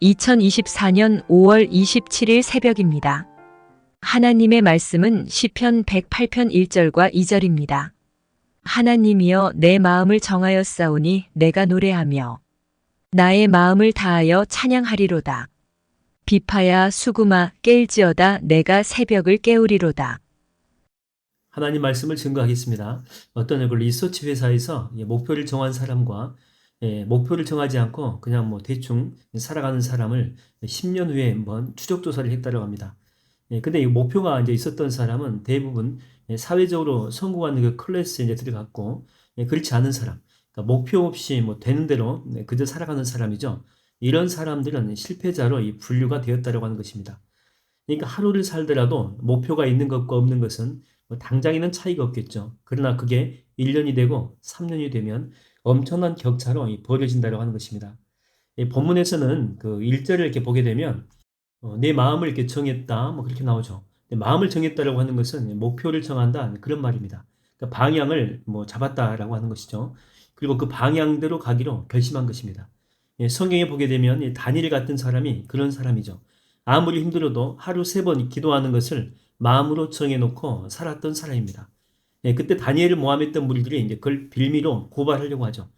2024년 5월 27일 새벽입니다. 하나님의 말씀은 시편 108편 1절과 2절입니다. 하나님이여 내 마음을 정하였사오니 내가 노래하며 나의 마음을 다하여 찬양하리로다. 비파야 수구마 깰지어다 내가 새벽을 깨우리로다. 하나님 말씀을 증거하겠습니다. 어떤 리서치 회사에서 목표를 정한 사람과 목표를 정하지 않고 그냥 대충 살아가는 사람을 10년 후에 한번 추적 조사를 했다고 합니다. 근데 이 목표가 이제 있었던 사람은 대부분 사회적으로 성공하는 그 클래스에 이제 들어갔고, 그렇지 않은 사람, 그러니까 목표 없이 되는 대로 그저 살아가는 사람이죠. 이런 사람들은 실패자로 분류가 되었다고 하는 것입니다. 그러니까 하루를 살더라도 목표가 있는 것과 없는 것은 당장에는 차이가 없겠죠. 그러나 그게 1년이 되고 3년이 되면 엄청난 격차로 벌어진다고 하는 것입니다. 본문에서는 그 1절을 이렇게 보게 되면 내 마음을 이렇게 정했다 그렇게 나오죠. 마음을 정했다라고 하는 것은 목표를 정한다 그런 말입니다. 그러니까 방향을 잡았다라고 하는 것이죠. 그리고 그 방향대로 가기로 결심한 것입니다. 성경에 보게 되면 다니엘 같은 사람이 그런 사람이죠. 아무리 힘들어도 하루 3번 기도하는 것을 마음으로 정해놓고 살았던 사람입니다. 그때 다니엘을 모함했던 무리들이 이제 그걸 빌미로 고발하려고 하죠.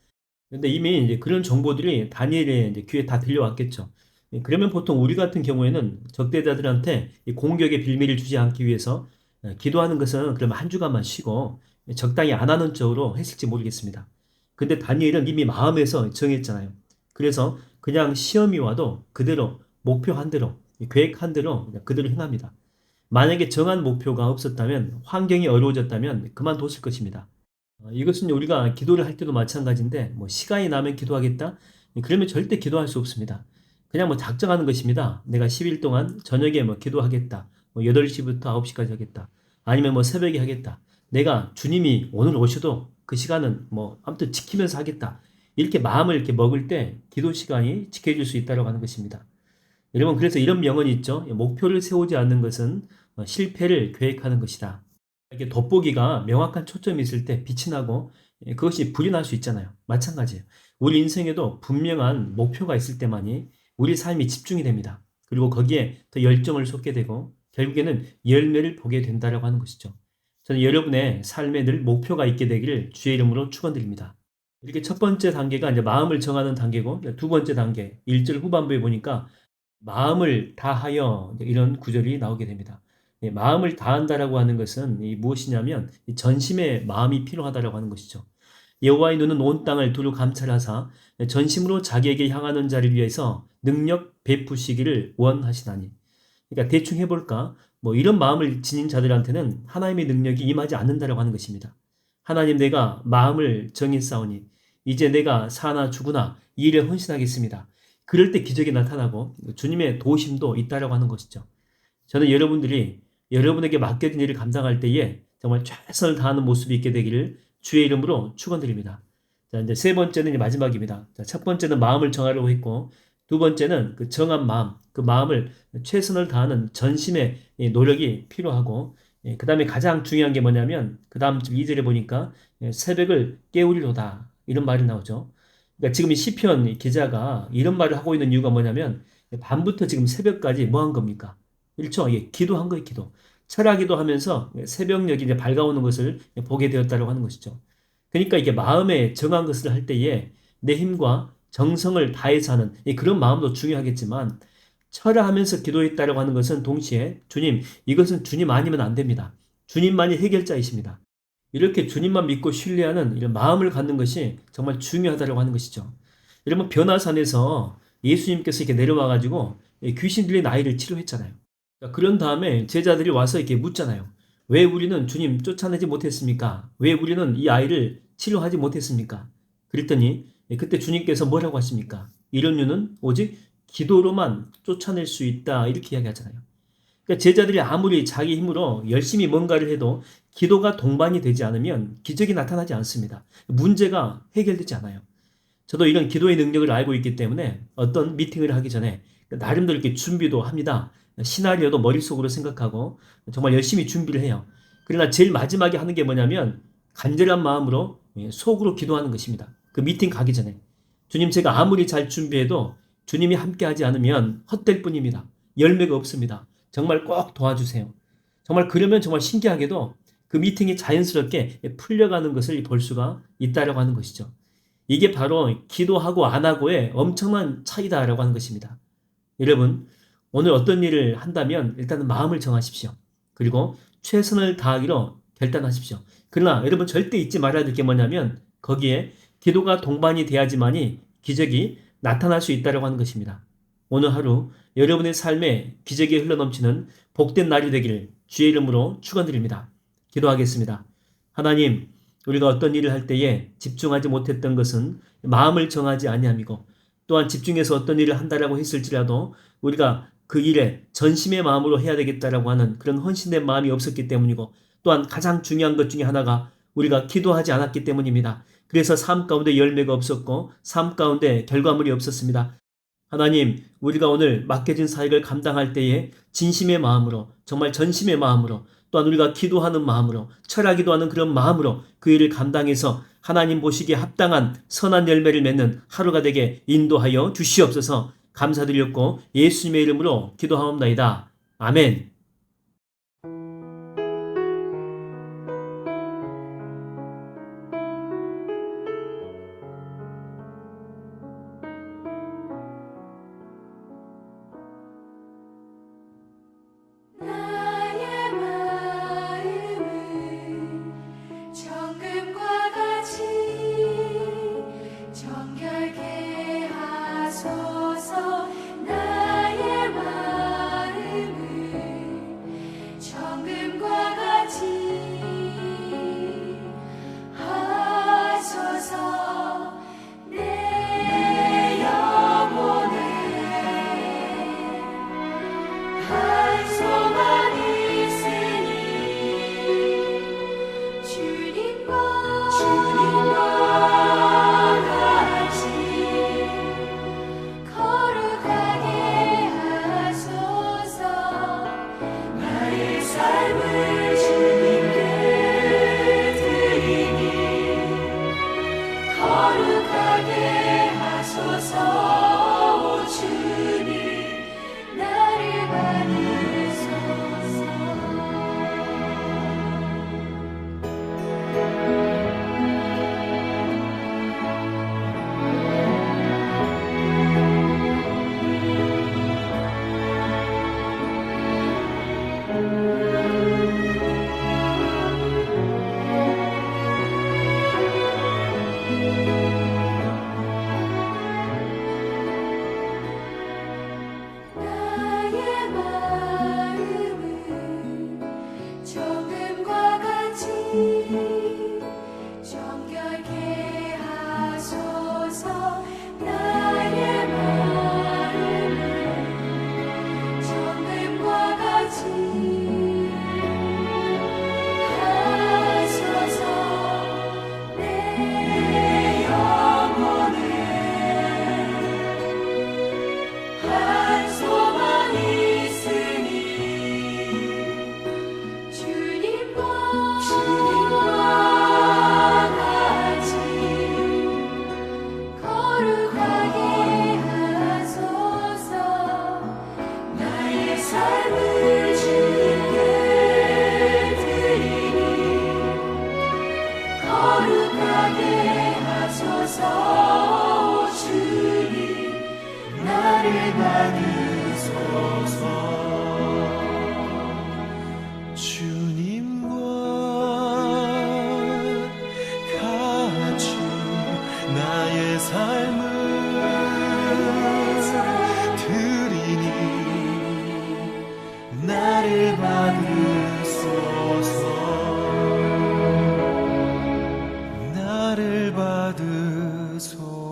그런데 이미 이제 그런 정보들이 다니엘의 이제 귀에 다 들려왔겠죠. 그러면 보통 우리 같은 경우에는 적대자들한테 이 공격의 빌미를 주지 않기 위해서 기도하는 것은 그러면 한 주간만 쉬고 적당히 안 하는 쪽으로 했을지 모르겠습니다. 근데 다니엘은 이미 마음에서 정했잖아요. 그래서 그냥 시험이 와도 그대로 목표한 대로 계획한 대로 그대로 행합니다. 만약에 정한 목표가 없었다면, 환경이 어려워졌다면 그만뒀을 것입니다. 이것은 우리가 기도를 할 때도 마찬가지인데, 시간이 나면 기도하겠다? 그러면 절대 기도할 수 없습니다. 그냥 작정하는 것입니다. 내가 10일 동안 저녁에 기도하겠다. 8시부터 9시까지 하겠다. 아니면 새벽에 하겠다. 내가 주님이 오늘 오셔도 그 시간은 아무튼 지키면서 하겠다. 이렇게 마음을 이렇게 먹을 때 기도 시간이 지켜질 수 있다고 하는 것입니다. 여러분, 그래서 이런 명언이 있죠. 목표를 세우지 않는 것은 실패를 계획하는 것이다. 이렇게 돋보기가 명확한 초점이 있을 때 빛이 나고 그것이 불이 날 수 있잖아요. 마찬가지예요. 우리 인생에도 분명한 목표가 있을 때만이 우리 삶이 집중이 됩니다. 그리고 거기에 더 열정을 쏟게 되고 결국에는 열매를 보게 된다고 하는 것이죠. 저는 여러분의 삶에 늘 목표가 있게 되기를 주의 이름으로 축원드립니다. 이렇게 첫 번째 단계가 이제 마음을 정하는 단계고, 두 번째 단계 1절 후반부에 보니까 마음을 다하여 이런 구절이 나오게 됩니다. 마음을 다한다라고 하는 것은 무엇이냐면 전심의 마음이 필요하다라고 하는 것이죠. 여호와의 눈은 온 땅을 두루 감찰하사 전심으로 자기에게 향하는 자를 위해서 능력 베푸시기를 원하시나니. 그러니까 대충 해볼까? 이런 마음을 지닌 자들한테는 하나님의 능력이 임하지 않는다라고 하는 것입니다. 하나님, 내가 마음을 정했사오니 이제 내가 사나 죽으나 이 일에 헌신하겠습니다. 그럴 때 기적이 나타나고 주님의 도우심도 있다라고 하는 것이죠. 저는 여러분들이 여러분에게 맡겨진 일을 감당할 때에 정말 최선을 다하는 모습이 있게 되기를 주의 이름으로 축원드립니다. 자, 이제 세 번째는 이제 마지막입니다. 자, 첫 번째는 마음을 정하려고 했고, 두 번째는 그 정한 마음, 그 마음을 최선을 다하는 전심의 노력이 필요하고, 그 다음에 가장 중요한 게 뭐냐면, 그 다음 2절에 보니까 새벽을 깨우리로다. 이런 말이 나오죠. 그러니까 지금 이 시편 기자가 이런 말을 하고 있는 이유가 뭐냐면, 밤부터 지금 새벽까지 뭐 한 겁니까? 일종 기도한 거예요, 기도. 철학기도 하면서 새벽녘이 이제 밝아오는 것을 보게 되었다고 하는 것이죠. 그러니까 이게 마음에 정한 것을 할 때에 내 힘과 정성을 다해서 하는 그런 마음도 중요하겠지만, 철회하면서 기도했다고 하는 것은 동시에 주님, 이것은 주님 아니면 안 됩니다. 주님만이 해결자이십니다. 이렇게 주님만 믿고 신뢰하는 이런 마음을 갖는 것이 정말 중요하다고 하는 것이죠. 여러분, 변화산에서 예수님께서 이렇게 내려와가지고 귀신 들린 아이를 치료했잖아요. 그런 다음에 제자들이 와서 이렇게 묻잖아요. 왜 우리는 주님 쫓아내지 못했습니까? 왜 우리는 이 아이를 치료하지 못했습니까? 그랬더니 그때 주님께서 뭐라고 하십니까? 이런 유는 오직 기도로만 쫓아낼 수 있다. 이렇게 이야기하잖아요. 그러니까 제자들이 아무리 자기 힘으로 열심히 뭔가를 해도 기도가 동반이 되지 않으면 기적이 나타나지 않습니다. 문제가 해결되지 않아요. 저도 이런 기도의 능력을 알고 있기 때문에 어떤 미팅을 하기 전에 나름대로 이렇게 준비도 합니다. 시나리오도 머릿속으로 생각하고 정말 열심히 준비를 해요. 그러나 제일 마지막에 하는 게 뭐냐면 간절한 마음으로 속으로 기도하는 것입니다. 그 미팅 가기 전에. 주님, 제가 아무리 잘 준비해도 주님이 함께하지 않으면 헛될 뿐입니다. 열매가 없습니다. 정말 꼭 도와주세요. 정말 그러면 정말 신기하게도 그 미팅이 자연스럽게 풀려가는 것을 볼 수가 있다라고 하는 것이죠. 이게 바로 기도하고 안 하고의 엄청난 차이다라고 하는 것입니다. 여러분, 오늘 어떤 일을 한다면 일단은 마음을 정하십시오. 그리고 최선을 다하기로 결단하십시오. 그러나 여러분 절대 잊지 말아야 될 게 뭐냐면 거기에 기도가 동반이 돼야지만이 기적이 나타날 수 있다고 하는 것입니다. 오늘 하루 여러분의 삶에 기적이 흘러넘치는 복된 날이 되기를 주의 이름으로 축원드립니다. 기도하겠습니다. 하나님, 우리가 어떤 일을 할 때에 집중하지 못했던 것은 마음을 정하지 아니함이고 또한 집중해서 어떤 일을 한다라고 했을지라도 우리가 그 일에 전심의 마음으로 해야 되겠다라고 하는 그런 헌신된 마음이 없었기 때문이고 또한 가장 중요한 것 중에 하나가 우리가 기도하지 않았기 때문입니다. 그래서 삶 가운데 열매가 없었고 삶 가운데 결과물이 없었습니다. 하나님, 우리가 오늘 맡겨진 사역을 감당할 때에 진심의 마음으로 정말 전심의 마음으로 또한 우리가 기도하는 마음으로 철학기도 하는 그런 마음으로 그 일을 감당해서 하나님 보시기에 합당한 선한 열매를 맺는 하루가 되게 인도하여 주시옵소서. 감사드렸고 예수님의 이름으로 기도하옵나이다. 아멘. 나의 마음을 정금과 같이 정결케 하소서. 나의 마음을 정금과 같이 하소서. 내 영혼을 한 소만 있으니 주님과 같이 거룩하게 하소서. 나의 삶을 주님께 드리니 거룩하게 하소서. 오 주님, 나를 받으소서. 나의 마음을 정금과 같이 정결케 하소서. 나의 마음을 정금과 같이 하소서. 내 영혼을 한 소만 있으니 주님과 같이 거룩하게 하소서. 나의 삶을 주님께 드리니 거룩하게 하소서. 오 주님, 나를 받으소서. 주님과 같이 나의 삶을 드리니 나를 받으소서. 나를 받으소서.